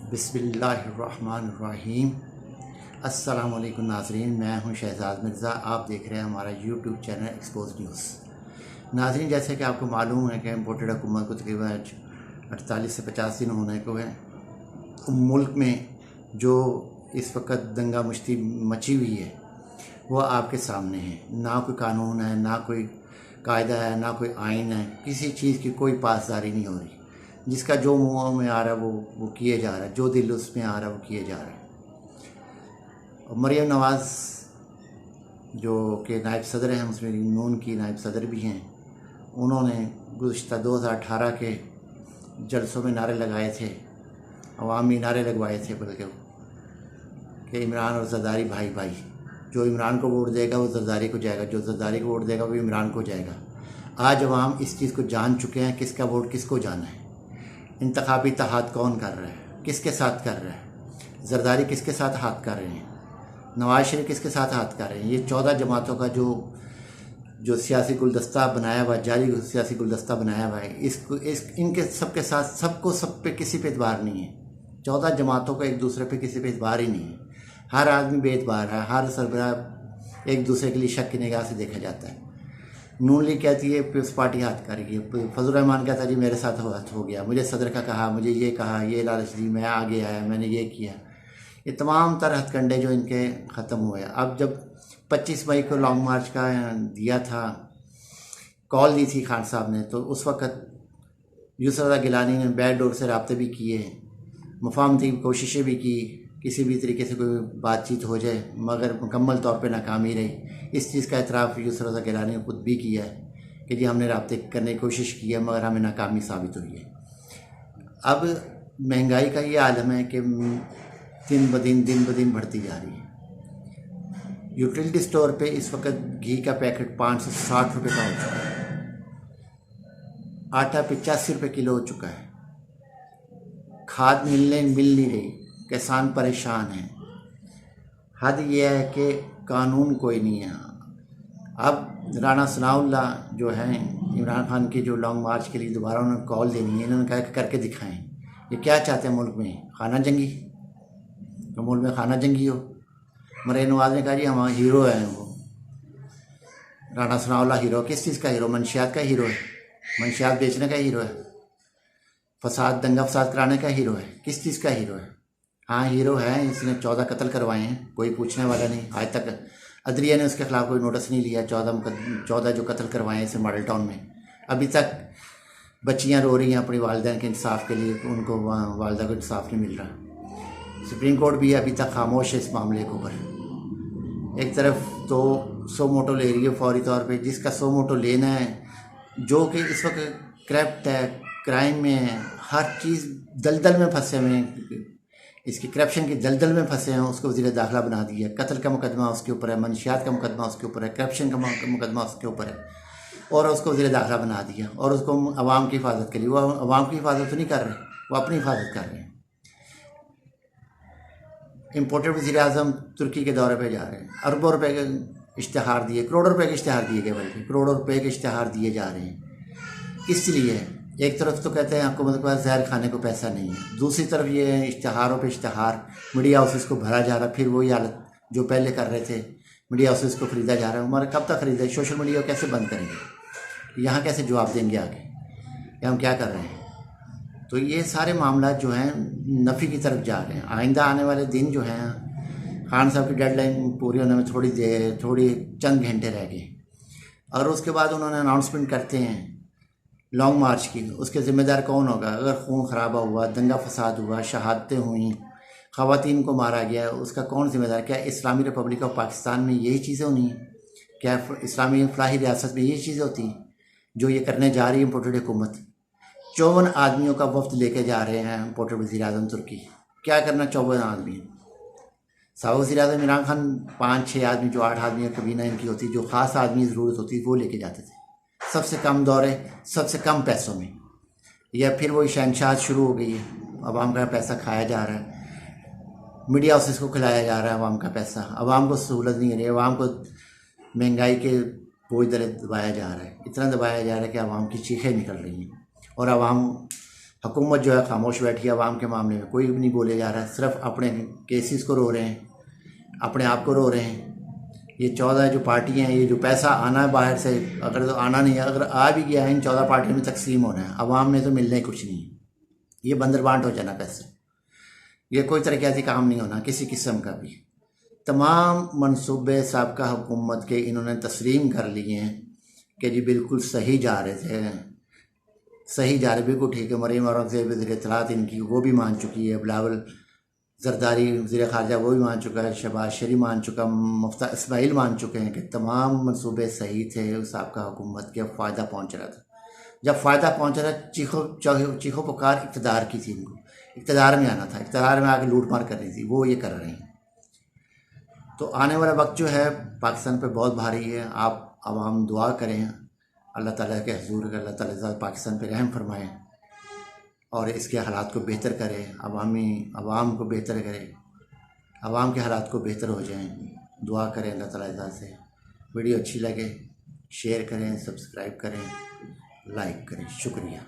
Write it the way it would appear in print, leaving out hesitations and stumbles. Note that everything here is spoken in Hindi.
बिस्मिल्लाहिर्रहमानिर्रहीम। अस्सलाम वालेकुम नाज़रीन, मैं हूं शहजाद मिर्ज़ा। आप देख रहे हैं हमारा यूट्यूब चैनल एक्सपोज न्यूज़। नाज़रीन, जैसे कि आपको मालूम है कि इम्पोर्टेड हुकूमत को तकरीबन 48 से 50 दिन होने को है। मुल्क में जो इस वक्त दंगा मुश्ती मची हुई है वो आपके सामने है। ना कोई कानून है, ना कोई कायदा है, ना कोई आइन है, किसी चीज़ की कोई पासदारी नहीं हो रही। जिसका जो मुँह में आ रहा है वो किए जा रहा है, जो दिल उसमें आ रहा है वो किए जा रहा है। और मरीम नवाज़ जो कि नायब सदर हैं, मुस्लिम लीग नून की नायब सदर भी हैं, उन्होंने गुज़श्ता 2018 के जलसों में नारे लगाए थे, अवामी नारे लगवाए थे बल्कि कि इमरान और ज़रदारी भाई भाई। जो इमरान को वोट देगा वो ज़रदारी को जाएगा, जो ज़रदारी को वोट देगा वो इमरान को जाएगा। आज अवाम इस चीज़ को जान चुके हैं, किसका वोट किसको जाना है। इंतखाबी इत्तेहाद कौन कर रहा है, किसके साथ कर रहा है। ज़रदारी किसके साथ हाथ कर रहे हैं, नवाज शरीफ किसके साथ हाथ कर रहे हैं। ये 14 जमातों का जो सियासी गुलदस्ता बनाया हुआ, जाली सियासी गुलदस्ता बनाया हुआ है, इनके सबके साथ सब पे किसी पे एतबार नहीं है। 14 जमातों का एक दूसरे पे किसी पे एतबार ही नहीं है। हर आदमी बेएतबार है, हर सरबराह एक दूसरे के लिए शक की निगाह से देखा जाता है। नून लीग कहती है पीपल्स पार्टी हाथ कर रही है, फजल रहमान कहता है जी मेरे साथ हाथ हो गया, मुझे सदर का कहा, मुझे ये कहा, ये लालच दी, मैं आगे आया, मैंने ये किया। ये तमाम तरह हथकंडे जो इनके ख़त्म हुए। अब जब 25 मई को लॉन्ग मार्च का दिया था, कॉल दी थी खान साहब ने, तो उस वक़्त यूसुफ गिलानी ने बैक डोर से रब्ते भी किए, मुफाहमती कोशिशें भी की, किसी भी तरीके से कोई बातचीत हो जाए, मगर मुकम्मल तौर पे नाकामी रही। इस चीज़ का एतराफ़ यूसुफ गिलानी ने खुद भी किया है कि जी हमने रब्ते करने की कोशिश की है मगर हमें नाकामी साबित हुई है। अब महंगाई का ये आलम है कि दिन ब दिन बढ़ती जा रही है। यूटिलिटी स्टोर पे इस वक्त घी का पैकेट 560 रुपये का हो चुका है, आटा 85 रुपये किलो हो चुका है, खाद मिल नहीं रही, किसान परेशान हैं। हद यह है कि कानून कोई नहीं है। अब राना सनाउल्लाह जो हैं, इमरान खान की जो लॉन्ग मार्च के लिए दोबारा उन्होंने कॉल देनी है, इन्होंने कहा कि करके दिखाएं। ये क्या चाहते हैं मुल्क में, खाना जंगी, तो मुल्क में खाना जंगी हो। मरीम नवाज़ ने कहा जी हम हीरो हैं। वो राना सनाउल्लाह हीरो, किस चीज़ का हीरो, मंशियात का हीरो है, मंशियात बेचने का हीरो है, फसाद दंगा फसाद कराने का हीरो है, किस चीज़ का हीरो है। हाँ हीरो है, इसने 14 कत्ल करवाए हैं, कोई पूछने वाला नहीं। आज तक अदलिया ने उसके खिलाफ कोई नोटिस नहीं लिया। 14 जो कत्ल करवाए हैं इसे मॉडल टाउन में, अभी तक बच्चियां रो रही हैं अपनी वालदैन के इंसाफ के लिए, उनको वालदा को इंसाफ नहीं मिल रहा। सुप्रीम कोर्ट भी अभी तक खामोश है इस मामले के ऊपर। एक तरफ तो 100 मोटो ले रही है फौरी तौर पे, जिसका 100 मोटो लेना है, जो कि इस वक्त करप्ट है, क्राइम में है, हर चीज़ दलदल में फंसे हुए हैं, इसकी करप्शन की दलदल में फंसे हैं, उसको वज़ीर दाखिला बना दिया। कत्ल का मुकदमा उसके ऊपर है, मंशियात का मुकदमा उसके ऊपर है, करप्शन का मुकदमा उसके ऊपर है, और उसको वज़ीर दाखिला बना दिया। और उसको अवाम की हिफाजत के लिए, वो अवाम की हिफाजत तो नहीं कर रहे, वो अपनी हिफाजत कर रहे हैं। इम्पोर्टेड वज़ीर आज़म तुर्की के दौरे पे जा रहे हैं, अरबों रुपए के इश्तिहार दिए, करोड़ों रुपए के इश्तिहार दिए गए, बल्कि करोड़ों रुपए के इश्तिहार दिए जा रहे हैं। इसलिए एक तरफ तो कहते हैं हुकूमत के पास जहर खाने को पैसा नहीं है, दूसरी तरफ ये इश्तिहारों पे इश्तिहार, मीडिया हाउसेस को भरा जा रहा है। फिर वही हालत जो पहले कर रहे थे, मीडिया हाउसेस को ख़रीदा जा रहा है। हमारे कब तक ख़रीदा, सोशल मीडिया को कैसे बंद करेंगे, यहाँ कैसे जवाब देंगे आगे कि हम क्या कर रहे हैं। तो ये सारे मामला जो हैं नफ़ी की तरफ जा रहे हैं। आइंदा आने वाले दिन जो हैं, खान साहब की डेडलाइन पूरी होने में थोड़ी चंद घंटे रह गए, और उसके बाद उन्होंने अनाउंसमेंट करते हैं लॉन्ग मार्च की। उसके ज़िम्मेदार कौन होगा? अगर खून खराबा हुआ, दंगा फसाद हुआ, शहादतें हुई, ख़वातीन को मारा गया, उसका कौन ज़िम्मेदार? क्या इस्लामी रिपब्लिक ऑफ पाकिस्तान में यही चीज़ें होनी हैं? क्या इस्लामी फलाही रियासत में यही चीज़ें होती हैं जो ये करने जा रही है इम्पोर्टेड हुकूमत? 54 आदमियों का वफ्द लेके जा रहे हैं इम्पोर्टेड वज़ीर आज़म तुर्की। क्या करना 54 आदमी? साबिक़ वज़ीर आज़म इमरान खान 5-6 आदमी, जो 8 आदमी कबीना इनकी होती, जो ख़ास आदमी ज़रूरत होती, वो लेके जाते थे, सबसे कम दौरे, सबसे कम पैसों में। या फिर वही शहनशाह शुरू हो गई है, अवाम का पैसा खाया जा रहा है, मीडिया हाउसेस को खिलाया जा रहा है अवाम का पैसा, अवाम को सहूलत नहीं है रही, अवाम को महंगाई के बोझ तले दबाया जा रहा है, इतना दबाया जा रहा है कि अवाम की चीखें निकल रही हैं, और अवाम हुकूमत जो है खामोश बैठी है, आवाम के मामले में कोई भी नहीं बोले जा रहा है, सिर्फ अपने केसेस को रो रहे हैं, अपने आप को रो रहे हैं। ये 14 जो पार्टियाँ हैं, ये जो पैसा आना है बाहर से, अगर तो आना नहीं है, अगर आ भी गया है इन 14 पार्टियों में तकसीम होना है, आवाम में तो मिलना ही कुछ नहीं है। ये बंदर बांट हो जाना पैसे, ये कोई तरक्याती काम नहीं होना किसी किस्म का भी। तमाम मनसूबे साबका हुकूमत के इन्होंने तस्लीम कर लिए हैं कि जी बिल्कुल सही जा रहे थे, सही जा रहे, बिल्कुल ठीक है। मरीम औरंगज़ेब वज़ीर इत्तलात इनकी वो भी मान चुकी है, बिलावल ज़रदारी वज़ीर ख़ारजा वो भी मान चुका है, शहबाज शरीफ मान चुका, मुफ्ता इस्माइल मान चुके हैं कि तमाम मनसूबे सही थे साबका हुकूमत के। फ़ायदा पहुँच रहा था, जब फ़ायदा पहुँच रहा चीखो पुकार इक़्तिदार की थी, इनको इक़्तिदार में आना था, इक़्तिदार में आके लूट मार करनी थी, वो ये कर रहे हैं। तो आने वाला वक्त जो है पाकिस्तान पे बहुत भारी है। आप आवाम दुआ करें अल्लाह ताला के हुज़ूर, अल्लाह ताला पाकिस्तान पे रहम फरमाएँ और इसके हालात को बेहतर करें, आवाम को बेहतर करें, आवाम के हालात को बेहतर हो जाएं। दुआ करें अल्लाह ताला से। वीडियो अच्छी लगे शेयर करें, सब्सक्राइब करें, लाइक करें। शुक्रिया।